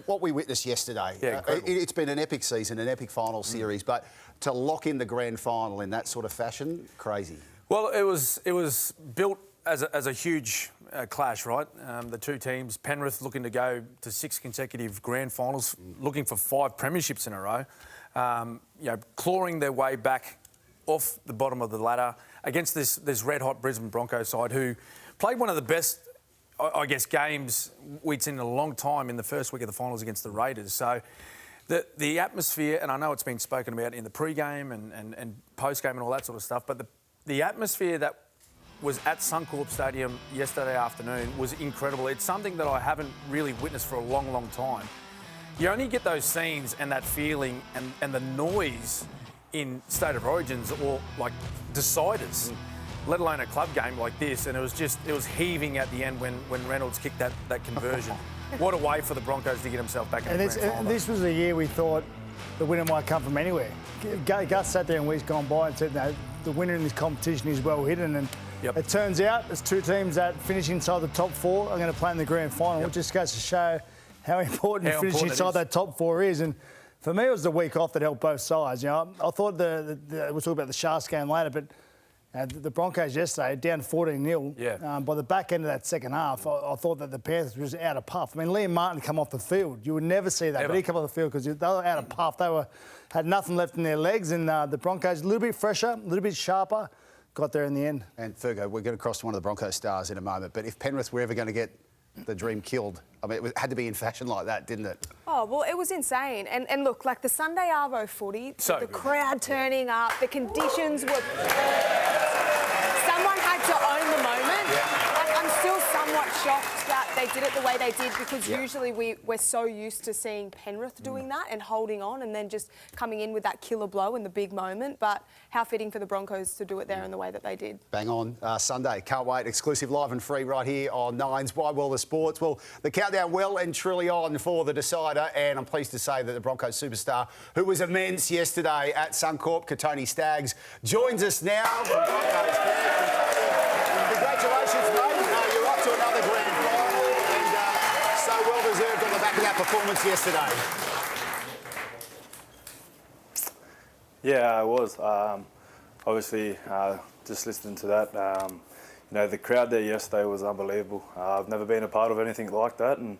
What we witnessed yesterday, it's been an epic season, an epic final series, but to lock in the grand final in that sort of fashion, crazy. Well, it was built as a huge clash, right? The two teams, Penrith looking to go to 6 consecutive grand finals, looking for 5 premierships in a row, clawing their way back off the bottom of the ladder against this red-hot Brisbane Broncos side who played one of the best, I guess, games we'd seen in a long time in the first week of the finals against the Raiders. So the atmosphere, and I know it's been spoken about in the pre-game and post-game and all that sort of stuff, but the atmosphere that was at Suncorp Stadium yesterday afternoon was incredible. It's something that I haven't really witnessed for a long, long time. You only get those scenes and that feeling and the noise in State of Origins or like deciders, let alone a club game like this. And it was heaving at the end when Reynolds kicked that conversion. What a way for the Broncos to get himself back in the grand final. And this was the year we thought the winner might come from anywhere. Gus sat there in weeks gone by and said, no, the winner in this competition is well hidden. And it turns out there's 2 teams that finish inside the top 4 are going to play in the grand final, which just goes to show how important finishing inside that top 4 is. And for me, it was the week off that helped both sides. You know, I thought we'll talk about the Sharks game later, but the Broncos yesterday down 14-0. By the back end of that second half, I thought that the Panthers was out of puff. I mean, Liam Martin come off the field. You would never see that, but he come off the field because they were out of puff. They had nothing left in their legs, and the Broncos a little bit fresher, a little bit sharper, got there in the end. And Fergo, we're going to cross to one of the Broncos stars in a moment, but if Penrith were ever going to get the dream killed, I mean, it had to be in fashion like that, didn't it? Oh, well, it was insane. And look, like the Sunday Arvo footy, the crowd turning up, the conditions were... Someone had to own the moment. Like, I'm still somewhat shocked that they did it the way they did because usually we're so used to seeing Penrith doing that and holding on and then just coming in with that killer blow in the big moment. But how fitting for the Broncos to do it there in the way that they did. Bang on. Sunday. Can't wait. Exclusive live and free right here on Nine's Wide World of Sports. Well, the countdown well and truly on for the decider, and I'm pleased to say that the Broncos superstar, who was immense yesterday at Suncorp, Staggs, joins us now from Broncos camp. Congratulations, mate. You're up to another grand final, and so well deserved on the back of that performance yesterday. Yeah, I was. Obviously, just listening to that, the crowd there yesterday was unbelievable. I've never been a part of anything like that, and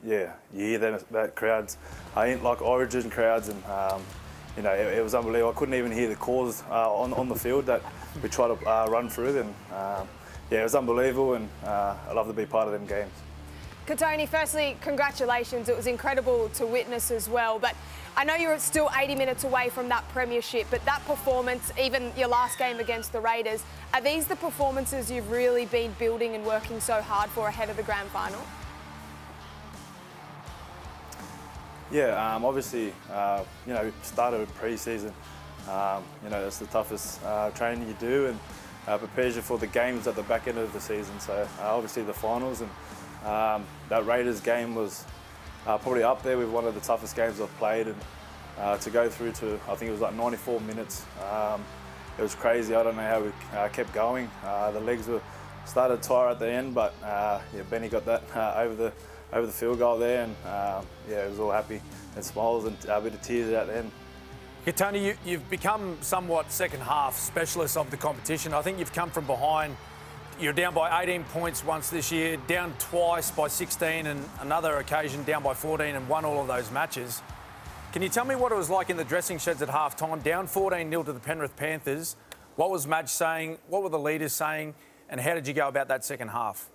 you hear that crowds ain't like Origin crowds, and it was unbelievable. I couldn't even hear the calls on the field that we tried to run through, and it was unbelievable, and I love to be part of them games. Katoni, firstly, congratulations. It was incredible to witness as well. But I know you're still 80 minutes away from that premiership, but that performance, even your last game against the Raiders, are these the performances you've really been building and working so hard for ahead of the grand final? Yeah, obviously, started pre-season. It's the toughest training you do and prepares you for the games at the back end of the season. So obviously the finals and that Raiders game was probably up there with one of the toughest games I've played, and to go through to, I think it was like 94 minutes, it was crazy. I don't know how we kept going. The legs started to tire at the end, but Benny got that over the field goal there, and it was all happy and smiles and a bit of tears at the end. Tony, you've become somewhat second half specialist of the competition. I think you've come from behind. You're down by 18 points once this year, down twice by 16, and another occasion down by 14 and won all of those matches. Can you tell me what it was like in the dressing sheds at half-time, down 14-0 to the Penrith Panthers? What was Madge saying? What were the leaders saying? And how did you go about that second half?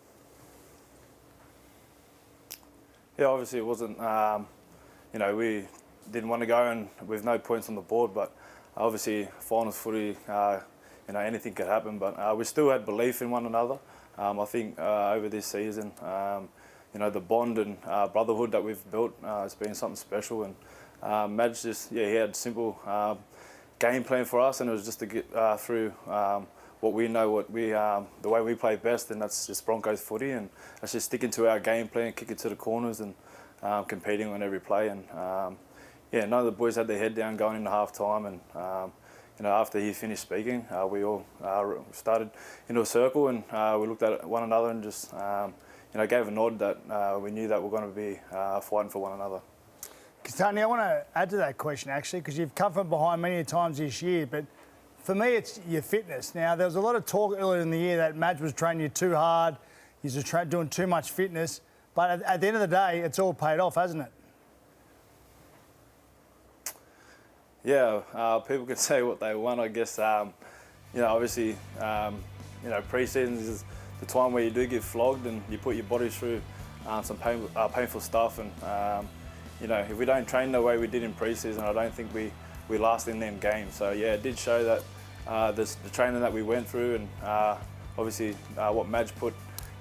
Yeah, obviously it wasn't, we didn't want to go and with no points on the board, but obviously finals footy, anything could happen, but we still had belief in one another. I think over this season, the bond and brotherhood that we've built has been something special, and Madge just, he had a simple game plan for us, and it was just to get through what we know, the way we play best, and that's just Broncos footy, and that's just sticking to our game plan, kicking to the corners, and competing on every play. And none of the boys had their head down going into half time, and after he finished speaking, we all started into a circle, and we looked at one another and just gave a nod that we knew that we're going to be fighting for one another. Tony, I want to add to that question, actually, because you've come from behind many times this year, but for me, it's your fitness. Now, there was a lot of talk earlier in the year that Madge was training you too hard, he was doing too much fitness, but at the end of the day, it's all paid off, hasn't it? Yeah, people can say what they want, I guess. Obviously, pre-season is the time where you do get flogged and you put your body through some painful stuff. And, if we don't train the way we did in pre-season, I don't think we last in them games. So, yeah, it did show that the training that we went through and obviously what Madge put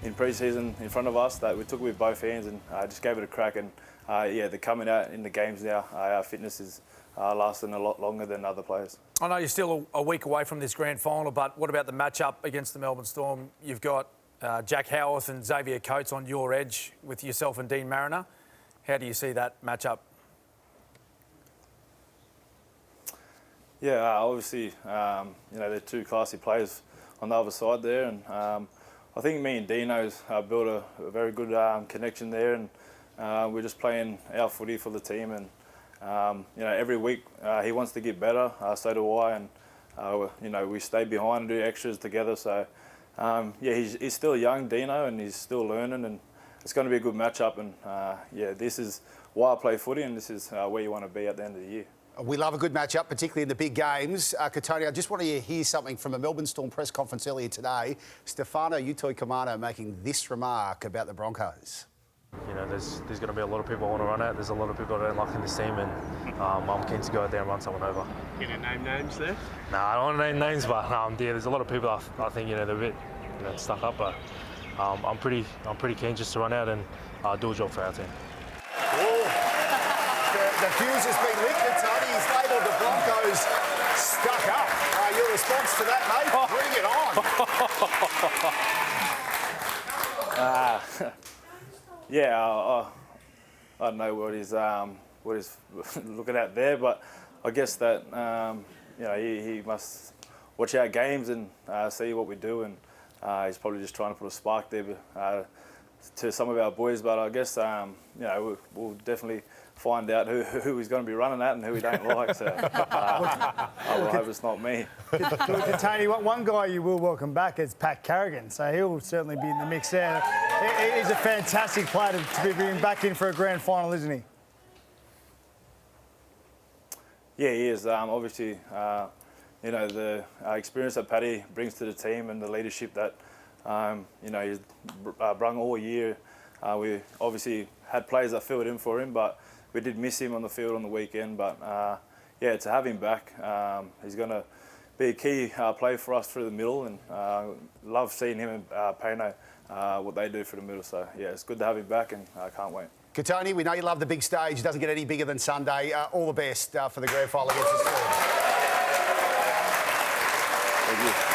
in pre-season in front of us, that we took it with both hands and just gave it a crack. And, they're coming out in the games now. Our fitness is lasting a lot longer than other players. I know you're still a week away from this grand final, but what about the matchup against the Melbourne Storm? You've got Jack Howarth and Xavier Coates on your edge with yourself and Dean Mariner. How do you see that matchup? Yeah, obviously, they're two classy players on the other side there, and I think me and Dino's built a very good connection there, and we're just playing our footy for the team. And every week he wants to get better, so do I, and we stay behind and do extras together. So he's still young, Dino, and he's still learning, and it's going to be a good matchup. And this is why I play footy, and this is where you want to be at the end of the year. We love a good matchup, particularly in the big games. Katoni, I just want to hear something from a Melbourne Storm press conference earlier today. Stefano Utoi-Kamano making this remark about the Broncos. There's going to be a lot of people I want to run at. There's a lot of people I don't like in this team, and I'm keen to go out there and run someone over. You going to name names there? No, I don't want to name names, but there's a lot of people I think they're a bit stuck up, but I'm pretty keen just to run out and do a job for our team. The fuse has been lit, Tony. He's labelled the Broncos stuck up. Your response to that, mate? Bring it on. I don't know what he's looking at there, but I guess that he must watch our games and see what we do, and he's probably just trying to put a spark there to some of our boys. But I guess we'll definitely find out who he's going to be running at and who he don't like. So I hope it's not me. Tony, one guy you will welcome back is Pat Carrigan, so he'll certainly be in the mix there. He's a fantastic player to be bringing back in for a grand final, isn't he? Yeah, he is. Obviously, the experience that Paddy brings to the team and the leadership that he's brung all year. We obviously had players that filled in for him, but we did miss him on the field on the weekend. But to have him back, he's going to be a key player for us through the middle, and love seeing him and Payno what they do for the middle. So it's good to have him back, and I can't wait. Katoni, we know you love the big stage. It doesn't get any bigger than Sunday. All the best for the grand final against the Storm. Thank you.